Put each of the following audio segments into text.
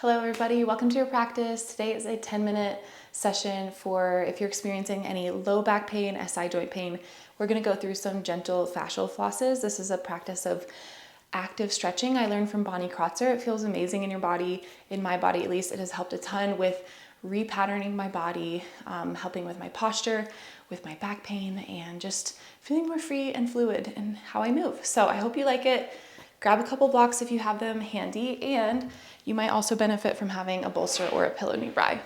Hello everybody, welcome to your practice. Today is a 10-minute session for if you're experiencing any low back pain, SI joint pain. We're gonna go through some gentle fascial flosses. This is a practice of active stretching I learned from Bonnie Crotzer. It feels amazing in your body, in my body at least. It has helped a ton with repatterning my body, helping with my posture, with my back pain, and just feeling more free and fluid in how I move. So I hope you like it. Grab a couple blocks if you have them handy, and you might also benefit from having a bolster or a pillow nearby.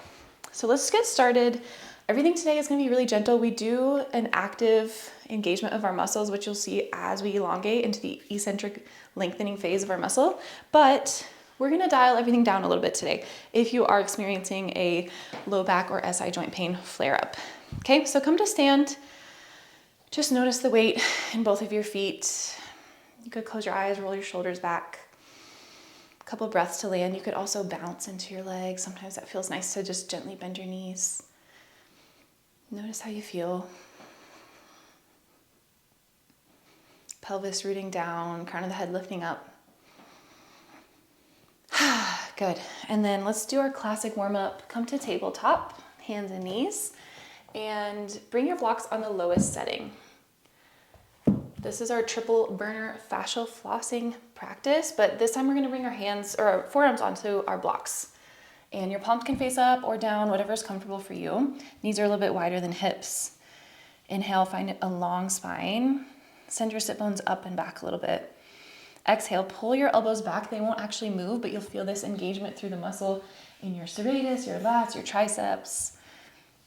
So let's get started. Everything today is going to be really gentle. We do an active engagement of our muscles, which you'll see as we elongate into the eccentric lengthening phase of our muscle, but we're going to dial everything down a little bit today if you are experiencing a low back or SI joint pain flare up. Okay, so come to stand. Just notice the weight in both of your feet. You could close your eyes, roll your shoulders back. A couple breaths to land. You could also bounce into your legs. Sometimes that feels nice to just gently bend your knees. Notice how you feel. Pelvis rooting down, crown of the head lifting up. Good. And then let's do our classic warm-up. Come to tabletop, hands and knees, and bring your blocks on the lowest setting. This is our triple burner fascial flossing practice, but this time we're gonna bring our hands or our forearms onto our blocks. And your palms can face up or down, whatever is comfortable for you. Knees are a little bit wider than hips. Inhale, find a long spine. Send your sit bones up and back a little bit. Exhale, pull your elbows back. They won't actually move, but you'll feel this engagement through the muscle in your serratus, your lats, your triceps.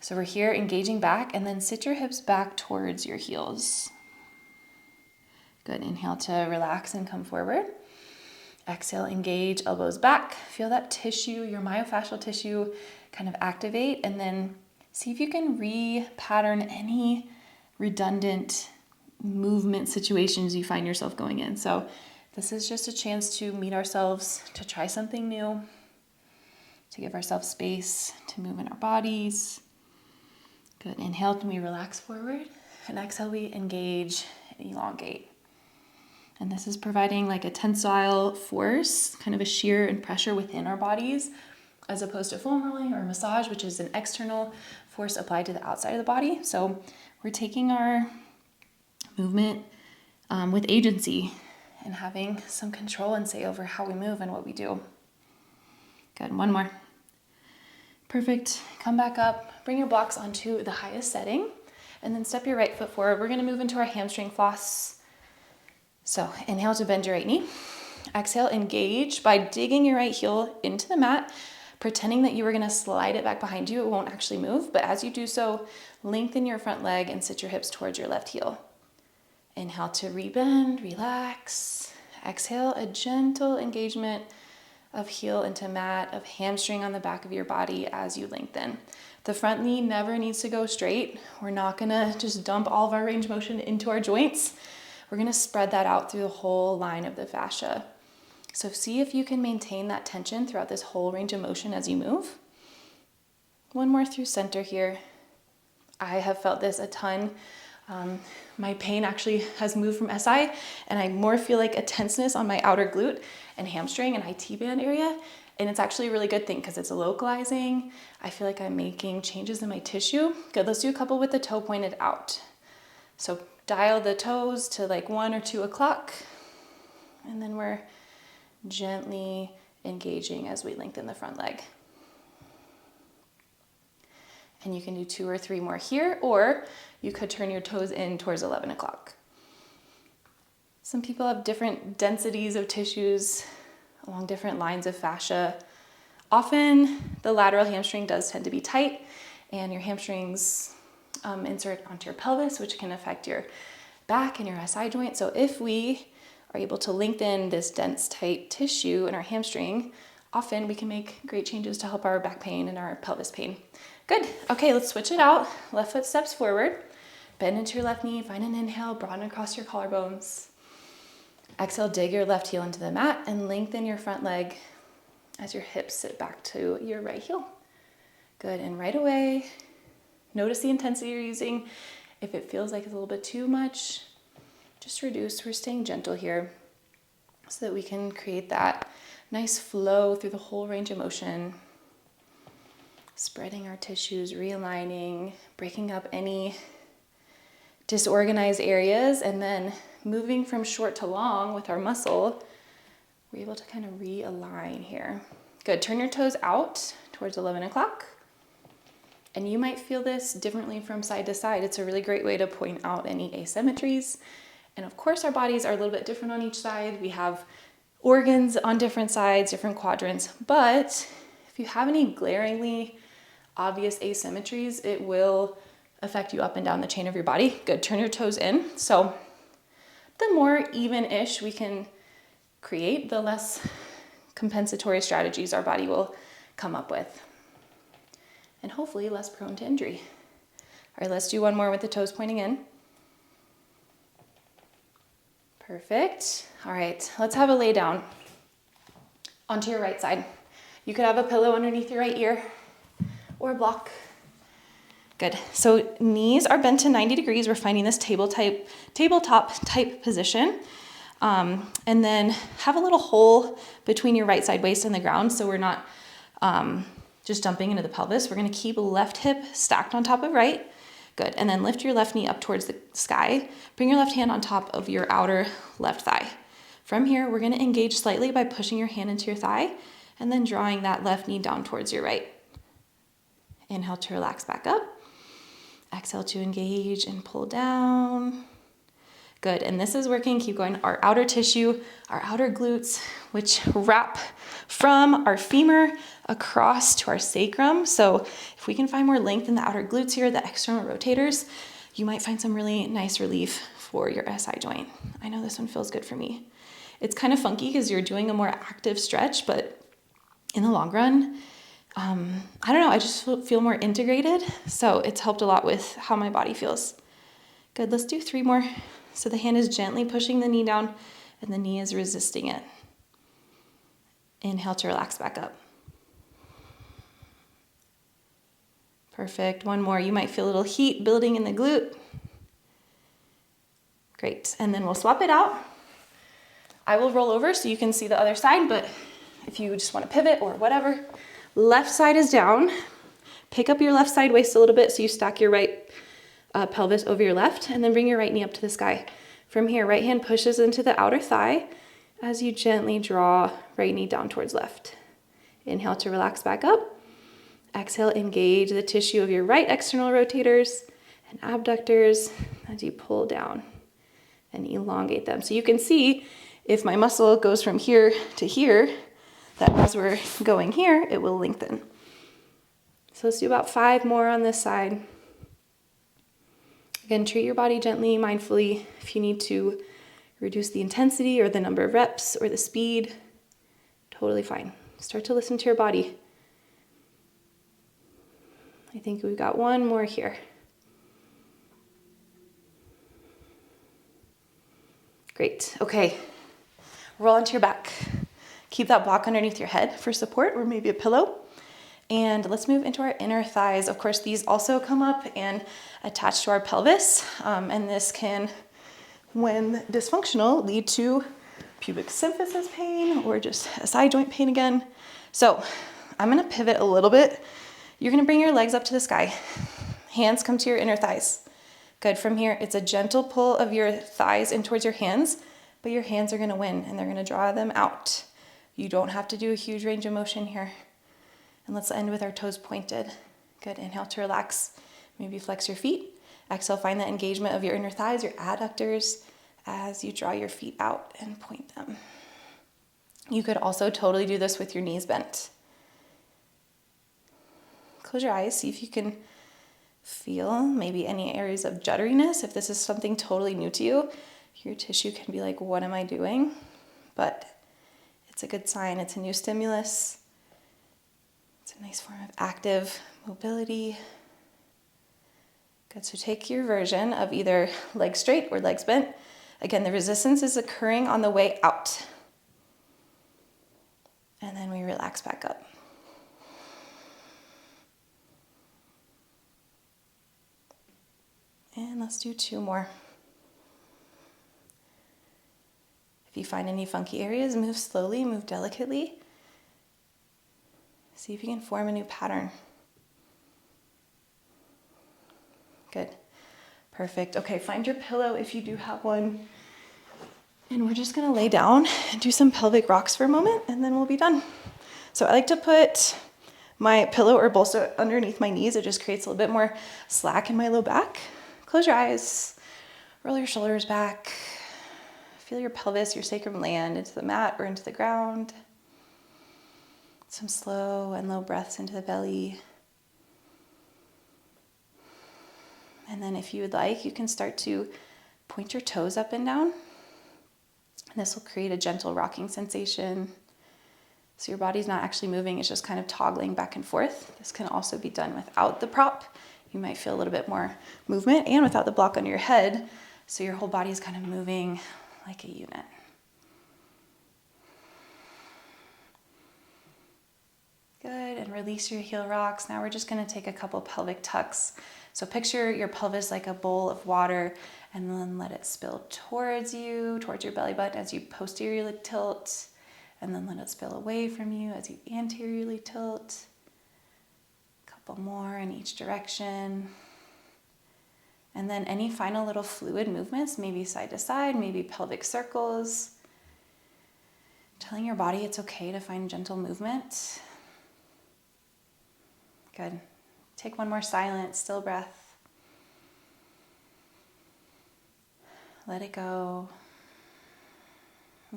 So we're here engaging back, and then sit your hips back towards your heels. Good, inhale to relax and come forward. Exhale, engage, elbows back. Feel that tissue, your myofascial tissue kind of activate, and then see if you can re-pattern any redundant movement situations you find yourself going in. So this is just a chance to meet ourselves, to try something new, to give ourselves space to move in our bodies. Good, inhale, we relax forward, and exhale, we engage and elongate. And this is providing like a tensile force, kind of a shear and pressure within our bodies, as opposed to foam rolling or massage, which is an external force applied to the outside of the body. So we're taking our movement with agency and having some control and say over how we move and what we do. Good, one more. Perfect, come back up, bring your blocks onto the highest setting, and then step your right foot forward. We're gonna move into our hamstring floss. So inhale to bend your right knee. Exhale, engage by digging your right heel into the mat, pretending that you were gonna slide it back behind you. It won't actually move, but as you do so, lengthen your front leg and sit your hips towards your left heel. Inhale to rebend, relax. Exhale, a gentle engagement of heel into mat, of hamstring on the back of your body as you lengthen. The front knee never needs to go straight. We're not gonna just dump all of our range of motion into our joints. We're gonna spread that out through the whole line of the fascia. So see if you can maintain that tension throughout this whole range of motion as you move. One more through center here. I have felt this a ton. My pain actually has moved from SI, and I more feel like a tenseness on my outer glute and hamstring and IT band area. And it's actually a really good thing because it's localizing. I feel like I'm making changes in my tissue. Good, let's do a couple with the toe pointed out. So dial the toes to like 1 or 2 o'clock, and then we're gently engaging as we lengthen the front leg. And you can do 2 or 3 more here, or you could turn your toes in towards 11 o'clock. Some people have different densities of tissues along different lines of fascia. Often the lateral hamstring does tend to be tight, and your hamstrings insert onto your pelvis, which can affect your back and your SI joint. So if we are able to lengthen this dense, tight tissue in our hamstring, often we can make great changes to help our back pain and our pelvis pain. Good. Okay, let's switch it out. Left foot steps forward. Bend into your left knee. Find an inhale. Broaden across your collarbones. Exhale, dig your left heel into the mat and lengthen your front leg as your hips sit back to your right heel. Good. And right away, notice the intensity you're using. If it feels like it's a little bit too much, just reduce. We're staying gentle here so that we can create that Nice flow through the whole range of motion. Spreading our tissues, realigning, breaking up any disorganized areas, and then moving from short to long with our muscle, we're able to kind of realign here. Good, turn your toes out towards 11 o'clock. And you might feel this differently from side to side. It's a really great way to point out any asymmetries. And of course, our bodies are a little bit different on each side. We have organs on different sides, different quadrants. But if you have any glaringly obvious asymmetries, it will affect you up and down the chain of your body. Good, turn your toes in. So the more even-ish we can create, the less compensatory strategies our body will come up with. And hopefully less prone to injury. All right, let's do one more with the toes pointing in. Perfect. All right, let's have a lay down onto your right side. You could have a pillow underneath your right ear or a block. Good. So knees are bent to 90 degrees. We're finding this tabletop type position. And then have a little hole between your right side waist and the ground so we're not just jumping into the pelvis. We're going to keep left hip stacked on top of right. Good. And then lift your left knee up towards the sky. Bring your left hand on top of your outer left thigh. From here, we're going to engage slightly by pushing your hand into your thigh and then drawing that left knee down towards your right. Inhale to relax back up. Exhale to engage and pull down. Good, and this is working. Keep going. Our outer tissue, our outer glutes, which wrap from our femur across to our sacrum. So if we can find more length in the outer glutes here, the external rotators, you might find some really nice relief for your SI joint. I know this one feels good for me. It's kind of funky because you're doing a more active stretch, but in the long run, I don't know, I just feel more integrated. So it's helped a lot with how my body feels. Good, let's do 3 more. So the hand is gently pushing the knee down and the knee is resisting it. Inhale to relax back up. Perfect, 1 more. You might feel a little heat building in the glute. Great, and then we'll swap it out. I will roll over so you can see the other side, but if you just want to pivot or whatever, left side is down. Pick up your left side waist a little bit so you stack your right pelvis over your left, and then bring your right knee up to the sky. From here, right hand pushes into the outer thigh as you gently draw right knee down towards left. Inhale to relax back up. Exhale, engage the tissue of your right external rotators and abductors as you pull down and elongate them. So you can see if my muscle goes from here to here, that as we're going here, it will lengthen. So let's do about 5 more on this side. Again, treat your body gently, mindfully. If you need to reduce the intensity or the number of reps or the speed, totally fine. Start to listen to your body. I think we've got 1 more here. Great, okay. Roll onto your back. Keep that block underneath your head for support or maybe a pillow. And let's move into our inner thighs. Of course, these also come up and attach to our pelvis. And this can, when dysfunctional, lead to pubic symphysis pain or just a side joint pain again. So I'm gonna pivot a little bit. You're gonna bring your legs up to the sky. Hands come to your inner thighs. Good, from here, it's a gentle pull of your thighs in towards your hands, but your hands are gonna win and they're gonna draw them out. You don't have to do a huge range of motion here. And let's end with our toes pointed. Good, inhale to relax. Maybe flex your feet. Exhale, find the engagement of your inner thighs, your adductors, as you draw your feet out and point them. You could also totally do this with your knees bent. Close your eyes, see if you can feel maybe any areas of judderiness. If this is something totally new to you, your tissue can be like, what am I doing? But it's a good sign. It's a new stimulus. It's a nice form of active mobility. Good, so take your version of either legs straight or legs bent. Again, the resistance is occurring on the way out. And then we relax back up. And let's do 2 more. If you find any funky areas, move slowly, move delicately. See if you can form a new pattern. Good. Perfect. Okay, find your pillow if you do have one. And we're just gonna lay down and do some pelvic rocks for a moment, and then we'll be done. So I like to put my pillow or bolster underneath my knees. It just creates a little bit more slack in my low back. Close your eyes, roll your shoulders back. Feel your pelvis, your sacrum land into the mat or into the ground. Some slow and low breaths into the belly. And then if you would like, you can start to point your toes up and down. And this will create a gentle rocking sensation. So your body's not actually moving, it's just kind of toggling back and forth. This can also be done without the prop. You might feel a little bit more movement, and without the block under your head. So your whole body is kind of moving like a unit. Good, and release your heel rocks. Now we're just gonna take a couple pelvic tucks. So picture your pelvis like a bowl of water, and then let it spill towards you, towards your belly button as you posteriorly tilt, and then let it spill away from you as you anteriorly tilt. A couple more in each direction. And then any final little fluid movements, maybe side to side, maybe pelvic circles. Telling your body it's okay to find gentle movement. Good. Take one more silent, still breath. Let it go.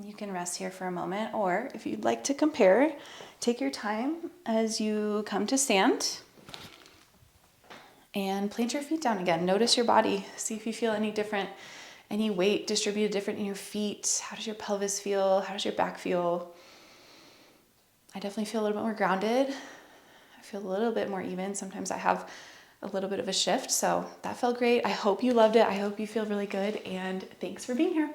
You can rest here for a moment, or if you'd like to compare, take your time as you come to stand. And plant your feet down again. Notice your body. See if you feel any different, any weight distributed different in your feet. How does your pelvis feel? How does your back feel? I definitely feel a little bit more grounded. I feel a little bit more even. Sometimes I have a little bit of a shift. So that felt great. I hope you loved it. I hope you feel really good. And thanks for being here.